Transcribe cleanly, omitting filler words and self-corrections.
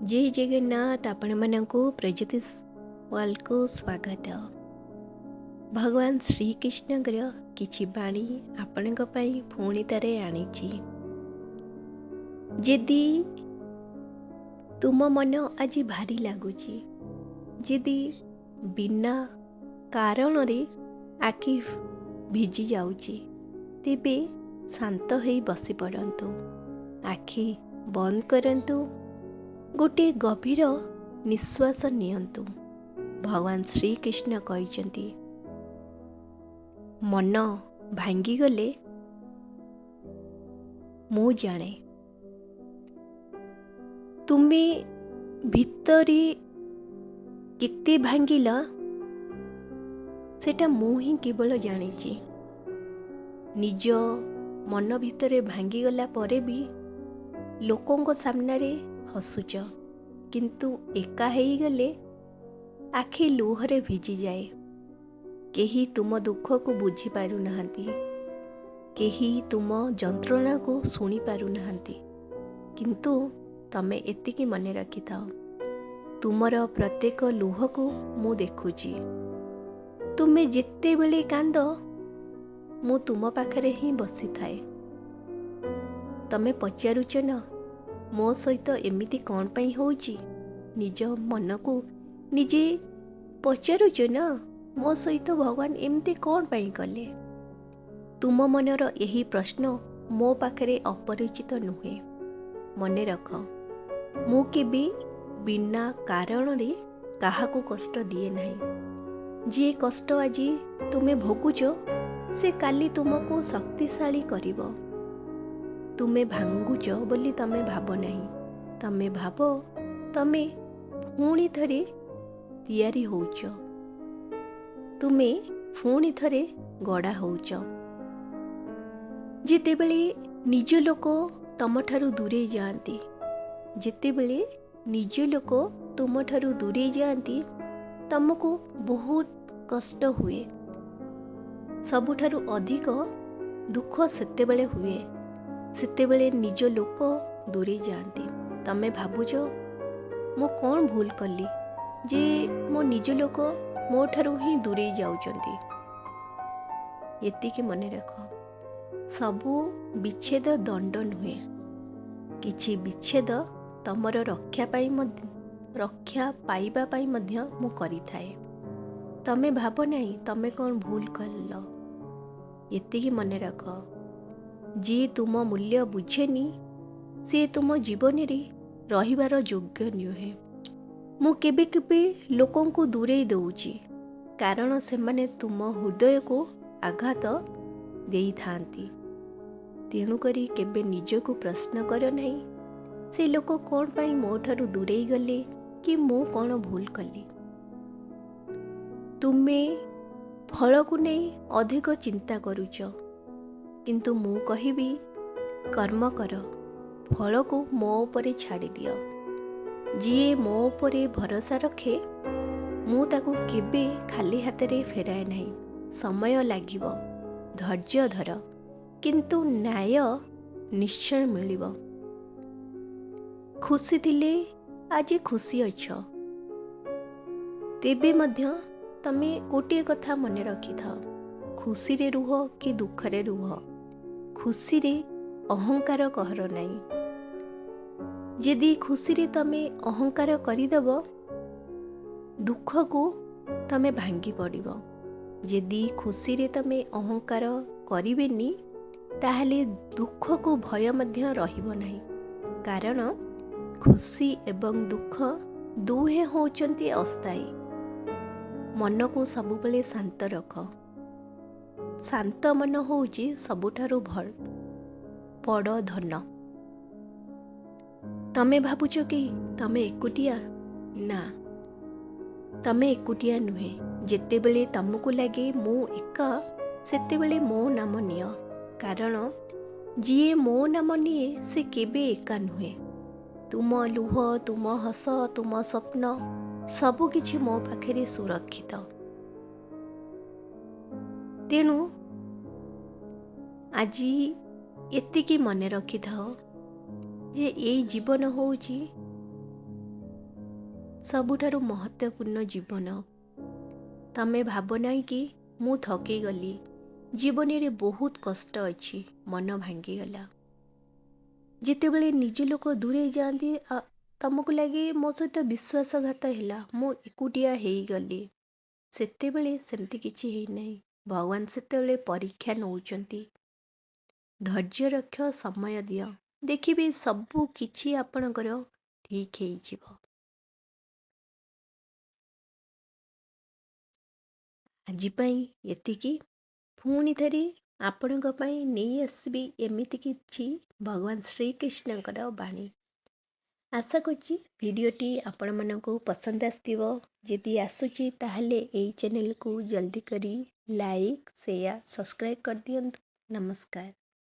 जय जगन्नाथ आपण मानकु प्रज्योतिष वर्ल्ड को स्वागत। भगवान श्रीकृष्णଙ୍କର किछि बाणी आपणक पई पुणी तारे आनिछि। जदि तुम मन आज भारी लागुछि, जदि बिना कारण रे आखि भिजी जाउछि, तेबे शांत होई बसी पड़ंतु, आखि बंद करंतु, गोटे गभीर निश्वास नियंतु। भगवान श्रीकृष्ण कहिचंती, मन भांगी गले मु जाने, तुमे भितरी केते भांगिला सेटा मु ही केवल जानिची। निज मन भितरे भांगी गला परे भी लोकों सामने रे हसुच, किंतु एका हेई गले आखि लुहरे भिजी जाए। केही तुम दुख को बुझी पारु नहांती, केही तुम जंत्रणा को सुनी पारु नहांती, किंतु तमे एतिकी मने रखी थाओ, तुमर प्रत्येक लुह को मु देखुची। तुमे जेते बेले कांद मु तुम पाखरे ही बसी थाए। तमे पचारुच न मो सहित एमिति कौन पाई होउची? निज मन को निजे पचारुच न मो सहित भगवान एमती कौन पाई कले? तुम मनर यही प्रश्न मो पाखरे अपरिचित नुहे। मने रख, मु केबे बिना कारण रे काहाकू कष्ट दिए नहीं। जे कष्ट आज तुमे भोगुच से काली तुमको शक्तिशाली करिवो। तुमे भांगुच बोली तमे भाव नहीं, तमे भाव तमे पुणी थरे तैयारी होउच, तुमे पुणी थरे गड़ा होउच। जेतेबेले निज लोक तमठारु दूरे जाती, जेतेबेले निज लोक तुमठारु दूरे जाती, तमको बहुत कष्ट हुए। सबुठारु अधिक दुख सेतेबेले हुए, सेतेबेले निज लोक दूरे जाती। तमे भाबुच मो कौन भूल कली जे मो निज लोक मो ठारु ही दूरे जाउचंती। एतिकी मने रख, सबु विच्छेद दंड नुहे, किछि विच्छेद तमर रक्षा पाइबा पाई मध्य मु करि थाए। तमे भाब नहीं तमे कौन भूल कल, एतिकी मने रख। जे तुम मूल्य बुझेनी से तुम जीवन रे रहिबार योग्य नुहे। मु केबे केबे लोकों को दूरे दउची, कारण सेमाने तुम हृदय को आघात देई थांती। तेणु करी केबे निज को प्रश्न कर नहीं, से लोक कौन पाई मो ठारु दूरे गले कि मु कौन भूल कली। तुमे फल को नहीं अधिक चिंता करुच, किंतु मु कहिबी कर्म कर, फल को मो उपरे छाड़ी दियो। जिए मो उपरे भरोसा रखे मु ताकू केबे खाली हाथ रे फेराए नहीं। समय लागिबो, धैर्य धर, किंतु न्याय निश्चय मिलिबो। खुशी थिले आज खुशी अछ, तेबे मध्य तमे गोटे कथा मने रखी था, खुशी रे रुह कि दुख रे रुह, खुशी रे अहंकार कहर नहीं। जदि खुशी रे तमे अहंकार करिदेब, दुख को तमे भांगी पड़िबो। जदि खुशी रे तमे अहंकार करिबेनी, ताहले दुख को भय मध्य रहिबो नहीं, कारण खुशी एवं दुख दुहे होचंती अस्थायी। मन को सबुबले शांत रख, शांत मन होउची सबुठारु बड़ धन। तमे भाबुच कि तमे एकुटिया, ना तमे एकुटिया नुहे। जेतेबेले तमको लगे मो एका, सेतेबेले मो नाम निय, कारण जिए मो नाम निए से केबे एका नुहे। तुम लुह, तुम हस, तुम स्वप्न सबु किछि मो पाखरे सुरक्षित। तेणु आजी एतिकी मने रखी थाओ जे एई जीवन होउची ସବୁଠାରୁ ମହତ୍ତ୍ୱପୂର୍ଣ୍ଣ ଜୀବନ। ତମେ ଭାବ ନାହିଁ କି ମୁଁ ଥକି ଗଲି, ଜୀବନରେ ବହୁତ କଷ୍ଟ ଅଛି, ମନ ଭାଙ୍ଗିଗଲା। ଯେତେବେଳେ ନିଜ ଲୋକ ଦୂରେଇ ଯାଆନ୍ତି, ତମକୁ ଲାଗେ ମୋ ସହିତ ବିଶ୍ୱାସଘାତ ହେଲା, ମୁଁ ଏକୁଟିଆ ହେଇଗଲି। ସେତେବେଳେ ସେମିତି କିଛି ହେଇନାହିଁ। ଭଗବାନ ସେତେବେଳେ ପରୀକ୍ଷା ନେଉଛନ୍ତି। ଧୈର୍ଯ୍ୟ ରଖ, ସମୟ ଦିଅ, ଦେଖିବେ ସବୁ କିଛି ଆପଣଙ୍କର ଠିକ୍ ହେଇଯିବ। ଆଜି ପାଇଁ ଏତିକି। ପୁଣି ଥରେ ଆପଣଙ୍କ ପାଇଁ ନେଇ ଆସିବି ଏମିତି କିଛି ଭଗବାନ ଶ୍ରୀକୃଷ୍ଣଙ୍କର ବାଣୀ। ଆଶା କରୁଛି ଭିଡ଼ିଓଟି ଆପଣମାନଙ୍କୁ ପସନ୍ଦ ଆସିଥିବ। ଯଦି ଆସୁଛି ତାହେଲେ ଏହି ଚ୍ୟାନେଲକୁ ଜଲ୍ଦି କରି ଲାଇକ୍, ସେୟାର, ସବସ୍କ୍ରାଇବ୍ କରିଦିଅନ୍ତୁ। ନମସ୍କାର।